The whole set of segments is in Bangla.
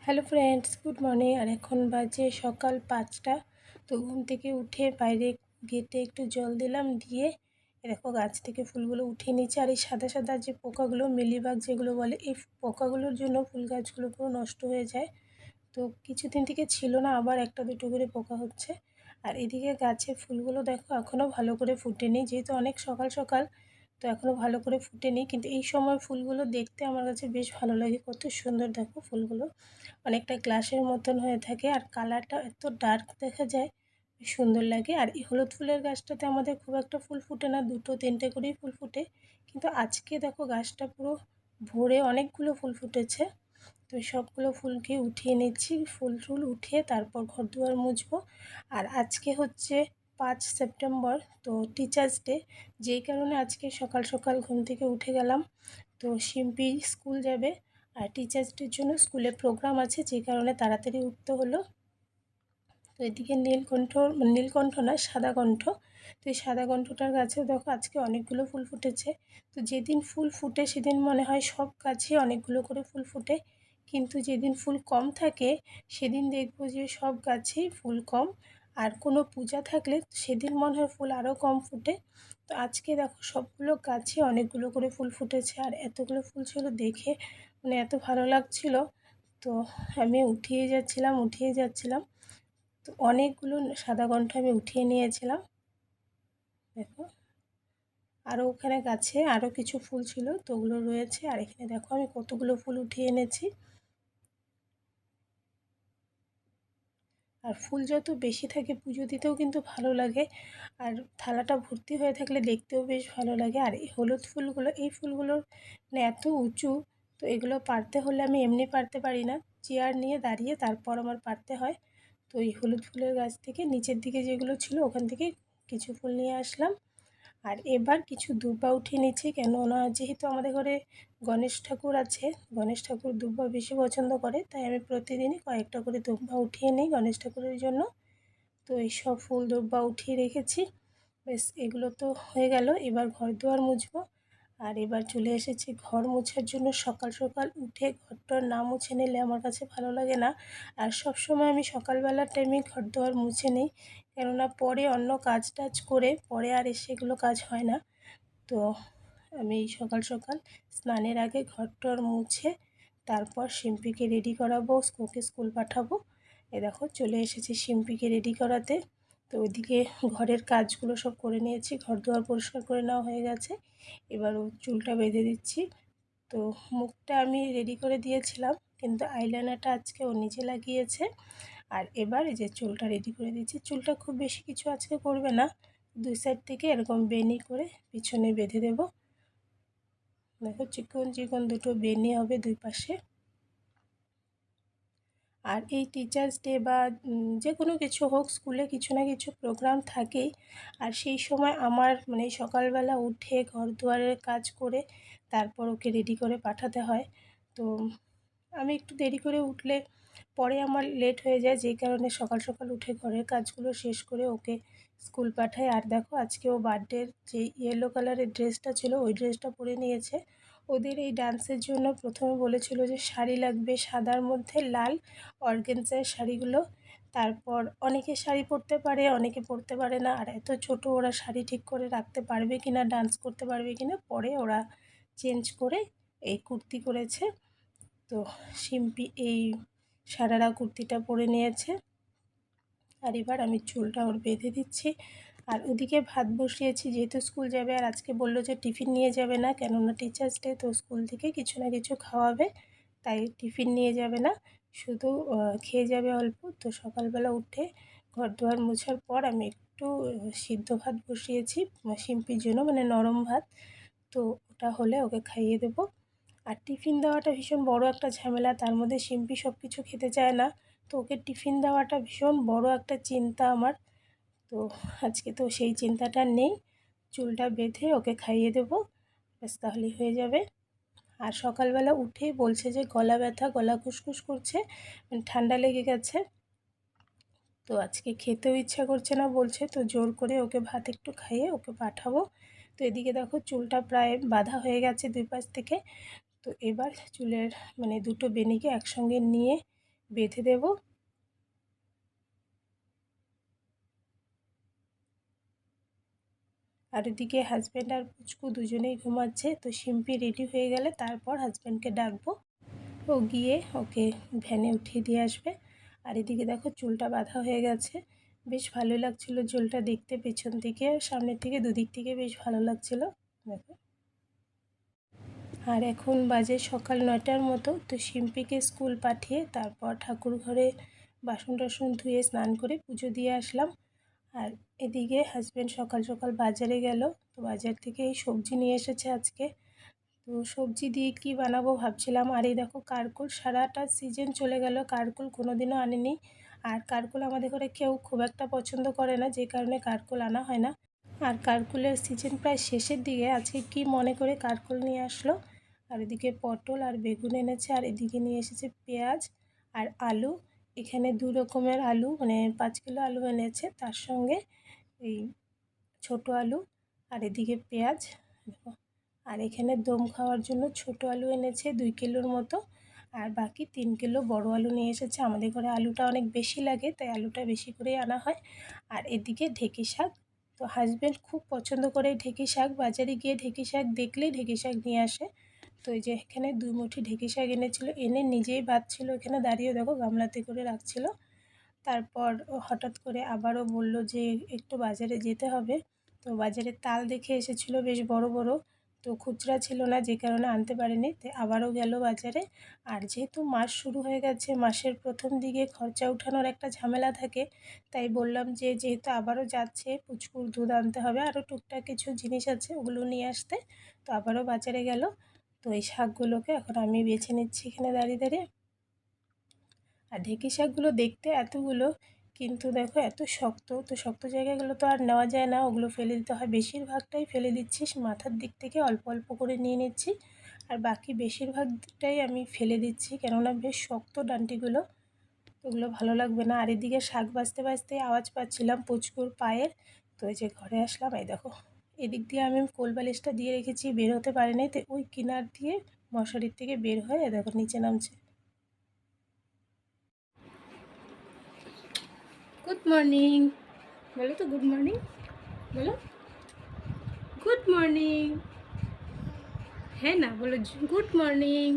Hello friends, good morning. আর এখন বাজে সকাল 5টা। তো ঘুম থেকে উঠে বাইরে গেটে একটু জল দিলাম, দিয়ে দেখো গাছ থেকে ফুলগুলো উঠিয়ে নিচ্ছে। আর এই সাদা সাদা যে পোকাগুলো, মিলিবাগ যেগুলো বলে, এই পোকাগুলোর জন্য ফুল গাছগুলো পুরো নষ্ট হয়ে যায়। তো কিছুদিন থেকে ছিল না, আবার একটা দুটো করে পোকা হচ্ছে। আর এদিকে গাছে ফুলগুলো দেখো এখনও ভালো করে ফুটেনি, যেহেতু অনেক সকাল সকাল, তো এখনও ভালো করে ফুটেনি। কিন্তু এই সময় ফুলগুলো দেখতে আমার কাছে বেশ ভালো লাগে। কত সুন্দর দেখো ফুলগুলো, অনেকটা গ্লাসের মতন হয়ে থাকে, আর কালারটা এত ডার্ক দেখা যায়, বেশ সুন্দর লাগে। আর এই হলুদ ফুলের গাছটাতে আমাদের খুব একটা ফুল ফুটে না, দুটো তিনটে করেই ফুল ফুটে। কিন্তু আজকে দেখো গাছটা পুরো ভরে অনেকগুলো ফুল ফুটেছে। তো সবগুলো ফুলকে উঠিয়ে নিচ্ছি, ফুল টুল উঠিয়ে তারপর ঘর দুয়ার মুছবো। আর আজকে হচ্ছে 5 সেপ্টেম্বর, তো টিচার্স ডে। যেই কারণে আজকে সকাল সকাল ঘুম থেকে উঠে গেলাম। তো শিম্পি স্কুল যাবে, আর টিচার্স ডের জন্য স্কুলে প্রোগ্রাম আছে, যে কারণে তাড়াতাড়ি উঠতে হলো। তো এদিকে নীলকণ্ঠ না, সাদা কণ্ঠ। তো এই সাদা কণ্ঠটার গাছেও দেখো আজকে অনেকগুলো ফুল ফুটেছে। তো যেদিন ফুল ফুটে সেদিন মনে হয় সব গাছে অনেকগুলো করে ফুল ফুটে, কিন্তু যেদিন ফুল কম থাকে সেদিন দেখবো যে সব গাছেই ফুল কম। আর কোনো পূজা থাকলে সেদিন মনে হয় ফুল আরও কম ফুটে। তো আজকে দেখো সবগুলো গাছে অনেকগুলো করে ফুল ফুটেছে, আর এতগুলো ফুল ছিল দেখে মানে এত ভালো লাগছিল। তো আমি উঠিয়ে যাচ্ছিলাম। তো অনেকগুলো সাদা কণ্ঠ আমি উঠিয়ে নিয়েছিলাম দেখো। আরও ওখানে গাছে আরও কিছু ফুল ছিল, তো ওগুলো রয়েছে। আর এখানে দেখো আমি কতগুলো ফুল উঠিয়ে এনেছি। আর ফুল যত বেশি থাকে পুজো দিতেও কিন্তু ভালো লাগে, আর থালাটা ভর্তি হয়ে থাকলে দেখতেও বেশ ভালো লাগে। আর এই হলুদ ফুলগুলো, এই ফুলগুলোর মানে এত উঁচু, তো এগুলো পারতে হলে আমি এমনি পারতে পারি না, চেয়ার নিয়ে দাঁড়িয়ে তারপর আমার পারতে হয়। তো এই হলুদ ফুলের গাছ থেকে নিচের দিকে যেগুলো ছিল ওখান থেকে কিছু ফুল নিয়ে আসলাম। আর এবার কিছু দুর্বা উঠিয়ে নিচ্ছি, কেননা যেহেতু আমাদের ঘরে গণেশ ঠাকুর আছে, গণেশ ঠাকুর দুর্বা বেশি পছন্দ করে, তাই আমি প্রতিদিনই কয়েকটা করে দুর্বা উঠিয়ে নিই গণেশ ঠাকুরের জন্য। তো এই সব ফুল দুর্বা উঠিয়ে রেখেছি। বেশ, এগুলো তো হয়ে গেল, এবার ঘর দুয়ার মুছবো। আর এবার চলে এসেছি ঘর মোছার জন্য। সকাল সকাল উঠে ঘরটার না মুছে নিলে আমার কাছে ভালো লাগে না। আর সব সময় আমি সকালবেলার টাইমে ঘর দুয়ার মুছে নিই, কেননা পরে অন্য কাজ টাজ করে পরে আর এসে এগুলো কাজ হয় না। তো আমি সকাল সকাল স্নানের আগে ঘরটর মুছে তারপর শিম্পিকে রেডি করাবো, ওকে স্কুল পাঠাবো। এ দেখো চলে এসেছি শিম্পিকে রেডি করাতে। তো ওইদিকে ঘরের কাজগুলো সব করে নিয়েছি, ঘর দুয়ার পরিষ্কার করে নেওয়া হয়ে গেছে। এবার ও চুলটা বেঁধে দিচ্ছি। তো মুখটা আমি রেডি করে দিয়েছিলাম, কিন্তু আইলাইনারটা আজকে ও নিজে লাগিয়েছে। আর এবার এই যে চুলটা রেডি করে দিচ্ছি। চুলটা খুব বেশি কিছু আজকে করবে না, দুই সাইড থেকে এরকম বেনি করে পিছনে বেঁধে দেব। দেখো চিকন চিকন দুটো বেনি হবে দুই পাশে। আর এই টিচার্স ডে বা যে কোনো কিছু হোক, স্কুলে কিছু না কিছু প্রোগ্রাম থাকেই। আর সেই সময় আমার মানে সকালবেলা উঠে ঘর দুয়ারের কাজ করে তারপর ওকে রেডি করে পাঠাতে হয়। তো আমি একটু দেরি করে উঠলে পরে আমার লেট হয়ে যায়, যেই কারণে সকাল সকাল উঠে ঘরের কাজগুলো শেষ করে ওকে স্কুল পাঠাই। আর দেখো আজকে ও বার্থডের যে ইয়েলো কালারের ড্রেসটা ছিল ওই ড্রেসটা পরে নিয়েছে। ওদের এই ডান্সের জন্য প্রথমে বলেছিল যে শাড়ি লাগবে, সাদার মধ্যে লাল অর্গেনজার শাড়িগুলো। তারপর অনেকে শাড়ি পরতে পারে, অনেকে পরতে পারে না। আর এত ছোট ওরা শাড়ি ঠিক করে রাখতে পারবে কি না, ডান্স করতে পারবে কি না, পরে ওরা চেঞ্জ করে এই কুর্তি করেছে। তো শিম্পি এই সারারা কুর্তিটা পরে নিয়েছে। আর এবার আমি চুলটা ওর বেঁধে দিচ্ছি। আর ওদিকে ভাত বসিয়েছি, যেহেতু স্কুল যাবে। আর আজকে বললো যে টিফিন নিয়ে যাবে না, কেননা টিচার্স ডে, তো স্কুল থেকে কিছু না কিছু খাওয়াবে, তাই টিফিন নিয়ে যাবে না, শুধু খেয়ে যাবে অল্প। তো সকালবেলা উঠে ঘর দুয়ার মোছার পর আমি একটু সিদ্ধ ভাত বসিয়েছি শিম্পির জন্য, মানে নরম ভাত। তো ওটা হলে ওকে খাইয়ে দেবো। আর টিফিন দেওয়াটা ভীষণ বড় একটা ঝামেলা, তার মধ্যে শিম্পি সব কিছু খেতে চায় না। তো ওকে টিফিন দেওয়াটা ভীষণ বড় একটা চিন্তা আমার। তো আজকে তো সেই চিন্তাটা নেই, চুলটা বেঁধে ওকে খাইয়ে দেবো, ব্যাস তাহলেই হয়ে যাবে। আর সকালবেলা উঠেই বলছে যে গলা ব্যথা, গলা খুসখুস করছে, মানে ঠান্ডা লেগে গেছে। তো আজকে খেতেও ইচ্ছা করছে না বলছে, তো জোর করে ওকে ভাত একটু খাইয়ে ওকে পাঠাবো। তো এদিকে দেখো চুলটা প্রায় বাঁধা হয়ে গেছে দুই পাশ থেকে। তো এবার চুলের মানে দুটো বেনিকে একসঙ্গে নিয়ে বেঁধে দেব। আর ওদিকে হাজব্যান্ড আর পুচকু দুজনেই ঘুমাচ্ছে। তো শিম্পি রেডি হয়ে গেলে তারপর হাজব্যান্ডকে ডাকবো, ও গিয়ে ওকে ভ্যানে উঠিয়ে দিয়ে আসবে। আর এদিকে দেখো চুলটা বাঁধা হয়ে গেছে, বেশ ভালোই লাগছিল চুলটা দেখতে, পেছন থেকে সামনের থেকে দুদিক থেকে বেশ ভালো লাগছিল দেখো। আর এখন বাজে সকাল 9টার মতো। তো শিম্পিকে স্কুল পাঠিয়ে তারপর ঠাকুর ঘরে বাসন টাসন ধুয়ে স্নান করে পুজো দিয়ে আসলাম। আর এদিকে হাজব্যান্ড সকাল সকাল বাজারে গেল। তো বাজার থেকে এই সবজি নিয়ে এসেছে আজকে। তো সবজি দিয়ে কি বানাবো ভাবছিলাম। আর এই দেখো কারকুল, সারাটা সিজন চলে গেল কারকুল কোনো দিনও আনেনি। আর কারকুল আমাদের ঘরে কেউ খুব একটা পছন্দ করে না, যে কারণে কারকুল আনা হয় না। আর কারকুলের সিজন প্রায় শেষের দিকে, আজকে কি মনে করে কারকুল নিয়ে আসলো। আর এদিকে পটল আর বেগুন এনেছে, আর এদিকে নিয়ে এসেছে পেঁয়াজ আর আলু। এখানে 2 রকমের আলু, মানে 5 কিলো আলু এনেছে, তার সঙ্গে এই ছোট আলু। আর এদিকে পেঁয়াজ। আর এখানে দম খাওয়ার জন্য ছোট আলু এনেছে 2 কিলোর মতো, আর বাকি 3 কিলো বড় আলু নিয়ে এসেছে। আমাদের ঘরে আলুটা অনেক বেশি লাগে, তাই আলুটা বেশি করেই আনা হয়। আর এদিকে ঢেঁকি শাক। তো হাজব্যান্ড খুব পছন্দ করে ঢেঁকি শাক, বাজারে গিয়ে ঢেঁকি শাক দেখলেই ঢেঁকি শাক নিয়ে আসে। তো এই যে এখানে 2 মুঠি ঢেঁকি শাক এনেছিল, এনে নিজেই ভাজছিল, এখানে দাঁড়িয়ে দেখো গামলাতে করে রাখছিল। তারপর হঠাৎ করে আবারও বলল যে একটু বাজারে যেতে হবে। তো বাজারে তাল দেখে এসেছিলো বেশ বড় বড়, তো খুচরা ছিল না, যে কারণে আনতে পারেনি। তাই আবারও গেল বাজারে। আর যেহেতু মাস শুরু হয়ে গেছে, মাসের প্রথম দিকে খরচা উঠানোর একটা ঝামেলা থাকে, তাই বললাম যে যেহেতু আবারও যাচ্ছে পুচকুর দুধ আনতে হবে, আরও টুকটাক কিছু জিনিস আছে ওগুলো নিয়ে আসতে। তো আবারও বাজারে গেল। তো এই শাকগুলোকে এখন আমি বেছে নিচ্ছি এখানে দাঁড়িয়ে দাঁড়িয়ে। আর ঢেঁকি শাকগুলো দেখতে এতগুলো, কিন্তু দেখো এত শক্ত, তো শক্ত জায়গাগুলো তো আর নেওয়া যায় না, ওগুলো ফেলে দিতে হয়। বেশিরভাগটাই ফেলে দিচ্ছি, মাথার দিক থেকে অল্প অল্প করে নিয়ে নিচ্ছি, আর বাকি বেশিরভাগটাই আমি ফেলে দিচ্ছি, কেননা বেশ শক্ত ডান্টিগুলো, ওগুলো ভালো লাগবে না। আর এদিকে শাক বাজতে বাজতে আওয়াজ পাচ্ছিলাম পুচকুর পায়ের। তো এই যে ঘরে আসলাম, এই দেখো এদিক দিয়ে আমি কোল বালিশটা দিয়ে রেখেছি, বের হতে পারিনি, তো ওই কিনার দিয়ে মশারির থেকে বের হয়ে দেখো নিচে নামছে। গুড মর্নিং বলো তো, গুড মর্নিং বলো, গুড মর্নিং। হ্যাঁ না বলো, গুড মর্নিং।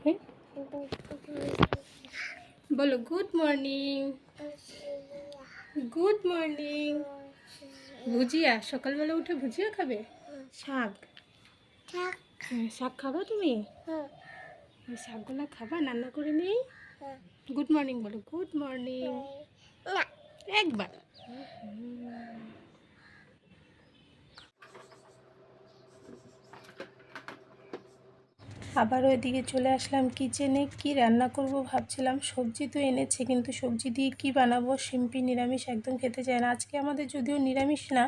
হ্যাঁ বলো, গুড মর্নিং, গুড মর্নিং। ভুজিয়া, সকালবেলা উঠে ভুজিয়া খাবে? শাক, হ্যাঁ শাক খাবা তুমি? শাকগুলা খাবা, রান্না করে নেই? গুড মর্নিং বলো, গুড মর্নিং একবার। আবারও এদিকে চলে আসলাম কিচেনে, কি রান্না করব ভাবছিলাম। সবজি তো এনেছে, কিন্তু সবজি দিয়ে কি বানাবো। শিম্পি নিরামিষ একদম খেতে চায় না। আজকে আমাদের যদিও নিরামিষ না,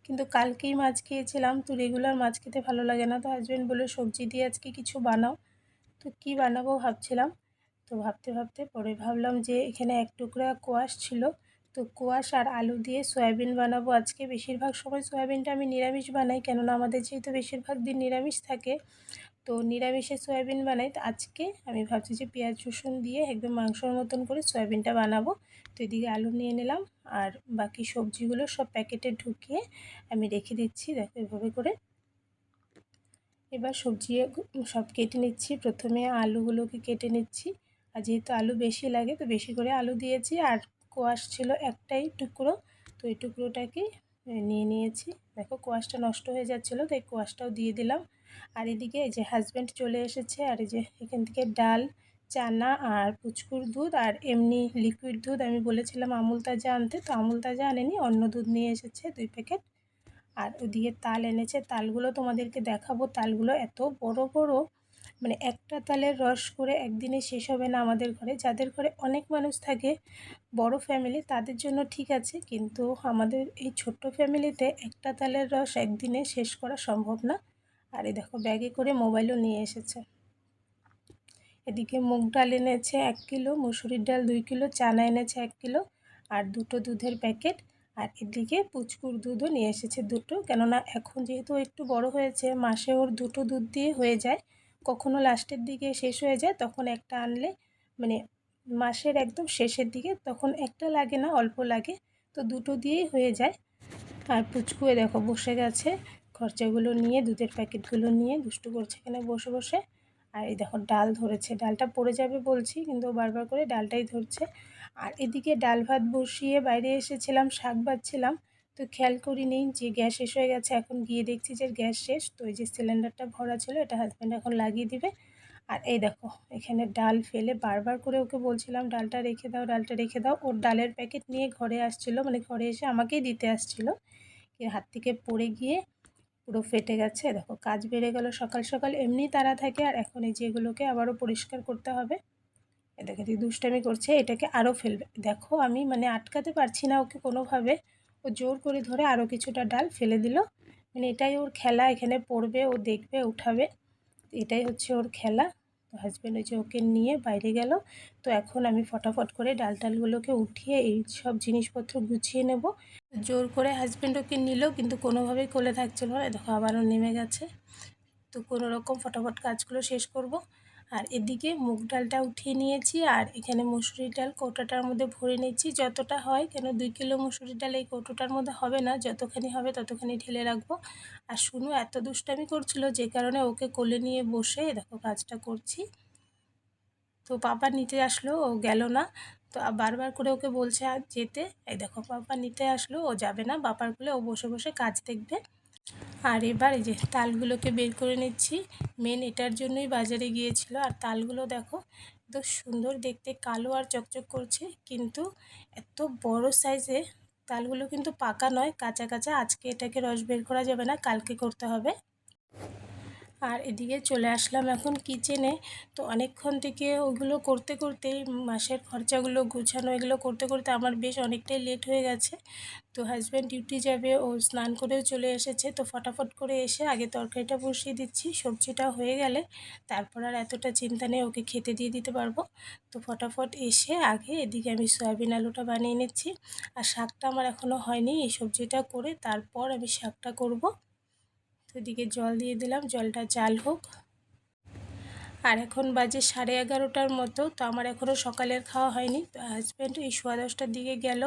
কিন্তু কালকেই মাছ খেয়েছিলাম, তো রেগুলার মাছ খেতে ভালো লাগে না। তো হাজব্যান্ড বললো সবজি দিয়ে আজকে কিছু বানাও। তো কি বানাবো ভাবছিলাম। তো ভাবতে ভাবতে পরে ভাবলাম যে এখানে 1 টুকরা কোয়াশ ছিল, তো কোয়াশ আর আলু দিয়ে সয়াবিন বানাবো আজকে। বেশিরভাগ সময় সয়াবিনটা আমি নিরামিষ বানাই, কেননা আমাদের যেহেতু বেশিরভাগ দিন নিরামিষ থাকে, তো নিরামিষে সয়াবিন বানাই। তো আজকে আমি ভাবছি যে পেঁয়াজ রসুন দিয়ে একদম মাংসর মতন করে সয়াবিনটা বানাবো। তো এদিকে আলু নিয়ে নিলাম, আর বাকি সবজিগুলো সব প্যাকেটে ঢুকিয়ে আমি রেখে দিচ্ছি দেখো এভাবে করে। এবার সবজি সব কেটে নিচ্ছি, প্রথমে আলুগুলোকে কেটে নিচ্ছি। আর যেহেতু আলু বেশি লাগে, তো বেশি করে আলু দিয়েছি। আর কোয়াশ ছিল একটাই টুকরো, তো এই টুকরোটাকে নিয়ে নিয়েছি। দেখো কোয়াশটা নষ্ট হয়ে যাচ্ছিলো, তাই কোয়াশটাও দিয়ে দিলাম। আর এদিকে এই যে হাজব্যান্ড চলে এসেছে, আর এই যে এখান থেকে ডাল, চানা আর পুচকুর দুধ, আর এমনি লিকুইড দুধ আমি বলেছিলাম আমুল তাজা আনতে, তো আমুল তাজা আনেনি, অন্য দুধ নিয়ে এসেছে 2 প্যাকেট। আর ওদিকে তাল এনেছে, তালগুলো তোমাদেরকে দেখাবো। তালগুলো এত বড় বড়, মানে একটা তালের রস করে একদিনে শেষ হবে না আমাদের ঘরে। যাদের ঘরে অনেক মানুষ থাকে, বড় ফ্যামিলি, তাদের জন্য ঠিক আছে, কিন্তু আমাদের এই ছোট্ট ফ্যামিলিতে একটা তালের রস একদিনে শেষ করা সম্ভব না। আর এই দেখো ব্যাগে করে মোবাইলও নিয়ে এসেছে। এদিকে মুগ ডাল এনেছে 1 কিলো, মুসুরির ডাল 2 কিলো, চানা এনেছে 1 কিলো, আর 2টো দুধের প্যাকেট। আর এদিকে পুচকুর দুধও নিয়ে এসেছে 2টো, কেননা এখন যেহেতু একটু বড় হয়েছে, মাসে ওর 2টো দুধ দিয়ে হয়ে যায়, কখনো লাস্টের দিকে শেষ হয়ে যায়, তখন একটা আনলে মানে মাসের একদম শেষের দিকে তখন একটা লাগে না, অল্প লাগে, তো দুটো দিয়েই হয়ে যায়। আর পুচকুয়ে দেখো বসে গেছে খরচাগুলো নিয়ে, দুধের প্যাকেটগুলো নিয়ে দুষ্টু করছে এখানে বসে বসে। আর এই দেখো ডাল ধরেছে, ডালটা পড়ে যাবে বলছি কিন্তু বারবার করে ডালটাই ধরছে। আর এদিকে ডাল ভাত বসিয়ে বাইরে এসেছিলাম, শাক বাজছিলাম, তো খেয়াল করিনি যে গ্যাস শেষ হয়ে গেছে। এখন গিয়ে দেখছি যে গ্যাস শেষ, তো এই যে সিলিন্ডারটা ভরা ছিল, এটা হাজব্যান্ড এখন লাগিয়ে দিবে। আর এই দেখো এখানে ডাল ফেলে বারবার করে ওকে বলছিলাম ডালটা রেখে দাও, ডালটা রেখে দাও। ওর ডালের প্যাকেট নিয়ে ঘরে আসছিলো, মানে ঘরে এসে আমাকেই দিতে আসছিলো, হাত থেকে পড়ে গিয়ে পুরো ফেটে গেছে। দেখো কাজ বেড়ে গেল, সকাল সকাল এমনি তাড়া থাকে, আর এখন এই যেগুলোকে আবারও পরিষ্কার করতে হবে। এটাকে দুষ্টামি করছে, এটাকে আরও ফেলবে। দেখো আমি মানে আটকাতে পারছি না ওকে কোনোভাবে, ও জোর করে ধরে আরও কিছুটা ডাল ফেলে দিল। মানে এটাই ওর খেলা, এখানে পড়বে, ও দেখবে, উঠাবে, এটাই হচ্ছে ওর খেলা। তো হাজব্যান্ড ওই যে ওকে নিয়ে বাইরে গেল। তো এখন আমি ফটাফট করে ডাল টালগুলোকে উঠিয়ে এই সব জিনিসপত্র গুছিয়ে নেব। জোর করে হাজব্যান্ড ওকে নিল কিন্তু কোনোভাবেই কোলে থাকছিল না, দেখো আবারও নেমে গেছে। তো কোনো রকম ফটাফট কাজগুলো শেষ করব। আর এদিকে মুগ ডালটা উঠিয়ে নিয়েছি, আর এখানে মুসুরির ডাল কৌটোটার মধ্যে ভরে নিচ্ছি যতটা হয়, কেন 2 কিলো মুসুরির ডাল এই কৌটোটার মধ্যে হবে না, যতখানি হবে ততখানি ঢেলে রাখবো। আর শুনু এত দুষ্টামি করছিল যে কারণে ওকে কোলে নিয়ে বসে দেখো কাজটা করছি। তো পাপা নিতে আসলো, ও গেল না। তো বারবার করে ওকে বলছে আর যেতে, এই দেখো পাপা নিতে আসলো, ও যাবে না, বাপার কোলে ও বসে বসে কাজ দেখবে। আর এবার এই যে তালগুলোকে বের করে নিচ্ছি, মেন এটার জন্যই বাজারে গিয়েছিল। আর তালগুলো দেখো এত সুন্দর দেখতে, কালো আর চকচক করছে, কিন্তু এত বড় সাইজে তালগুলো, কিন্তু পাকা নয়, কাঁচা কাঁচা। আজকে এটাকে রস বের করা যাবে না, কালকে করতে হবে। আর এদিকে চলে আসলাম এখন কিচেনে। তো অনেকক্ষণ থেকে ওগুলো করতে করতেই মাসের খরচাগুলো গুছানো, এগুলো করতে করতে আমার বেশ অনেকটাই লেট হয়ে গেছে। তো হাজব্যান্ড ডিউটি যাবে, ও স্নান করেও চলে এসেছে, তো ফটাফট করে এসে আগে তরকারিটা বসিয়ে দিচ্ছি। সবজিটা হয়ে গেলে তারপর আর এতটা চিন্তা নেই, ওকে খেতে দিয়ে দিতে পারবো। তো ফটাফট এসে আগে এদিকে আমি সয়াবিন আলুটা বানিয়ে নিচ্ছি। আর শাকটা আমার এখনও হয়নি, এই সবজিটা করে তারপর আমি শাকটা করব। তো এদিকে জল দিয়ে দিলাম, জলটা জাল হোক। আর এখন বাজে 11:30টার মতো, তো আমার এখনও সকালের খাওয়া হয়নি। তো হাজব্যান্ড এই 10:15টার দিকে গেল,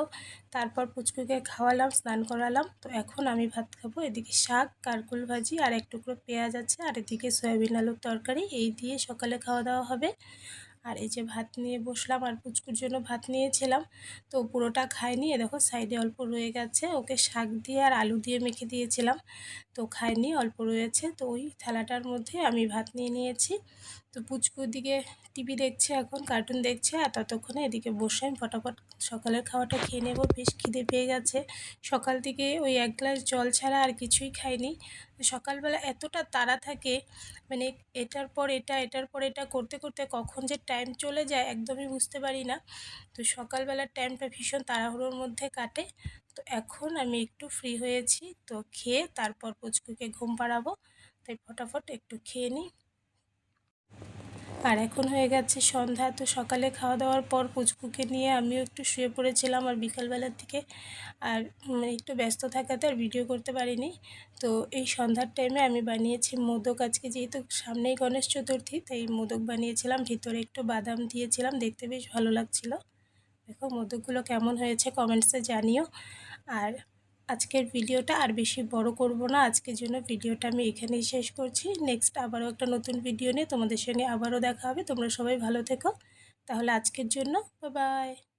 তারপর পুচকুকে খাওয়ালাম, স্নান করালাম। তো এখন আমি ভাত খাবো। এদিকে শাক, কারকুল ভাজি আর এক টুকরো পেঁয়াজ আছে, আর এদিকে সয়াবিন আলুর তরকারি, এই দিয়ে সকালে খাওয়া দাওয়া হবে। আর এই যে ভাত নিয়ে বসলাম, আর পুচকুর জন্য ভাত নিয়েছিলাম, তো পুরোটা খায়নি, এ দেখো সাইডে অল্প রয়ে গেছে। ওকে শাক দিয়ে আর আলু দিয়ে মেখে দিয়েছিলাম, তো খায়নি, অল্প রয়েছে। তো ওই থালাটার মধ্যে আমি ভাত নিয়ে নিয়েছি। তো পুচকুর দিকে টিভি দেখছে, এখন কার্টুন দেখছে, আর ততক্ষণে এদিকে বসে আমি ফটাফট সকালের খাওয়াটা খেয়ে নেব। বেশ খিদে পেয়ে গেছে, সকাল থেকে ওই 1 গ্লাস জল ছাড়া আর কিছুই খাইনি। সকালবেলা এতটা তাড়া থাকে, মানে এটার পর এটা, এটার পর এটা করতে করতে কখন যে টাইম চলে যায় একদমই বুঝতে পারি না। তো সকালবেলার টাইমটা ভীষণ তাড়াহুড়োর মধ্যে কাটে। তো এখন আমি একটু ফ্রি হয়েছি, তো খেয়ে তারপর পুচকুকে ঘুম পাড়াবো, তাই ফটাফট একটু খেয়ে নিই। আর এখন হয়ে গেছে সন্ধ্যা। তো সকালে খাওয়া দাওয়ার পর পুচকুকে নিয়ে আমিও একটু শুয়ে পড়েছিলাম, আর বিকালবেলার দিকে আর একটু ব্যস্ত থাকাতে আর ভিডিও করতে পারিনি। তো এই সন্ধ্যার টাইমে আমি বানিয়েছি মোদক। আজকে যেহেতু সামনেই গণেশ চতুর্থী, তাই মোদক বানিয়েছিলাম, ভিতরে একটু বাদাম দিয়েছিলাম, দেখতে বেশ ভালো লাগছিল। দেখো মোদকগুলো কেমন হয়েছে কমেন্টসে জানিও। আর আজকের ভিডিওটা আর বেশি বড় করব না, আজকের জন্য ভিডিওটা আমি এখানেই শেষ করছি। নেক্সট আবারও একটা নতুন ভিডিও নিয়ে তোমাদের সঙ্গে আবারও দেখা হবে। তোমরা সবাই ভালো থেকো। তাহলে আজকের জন্য বাই বাই।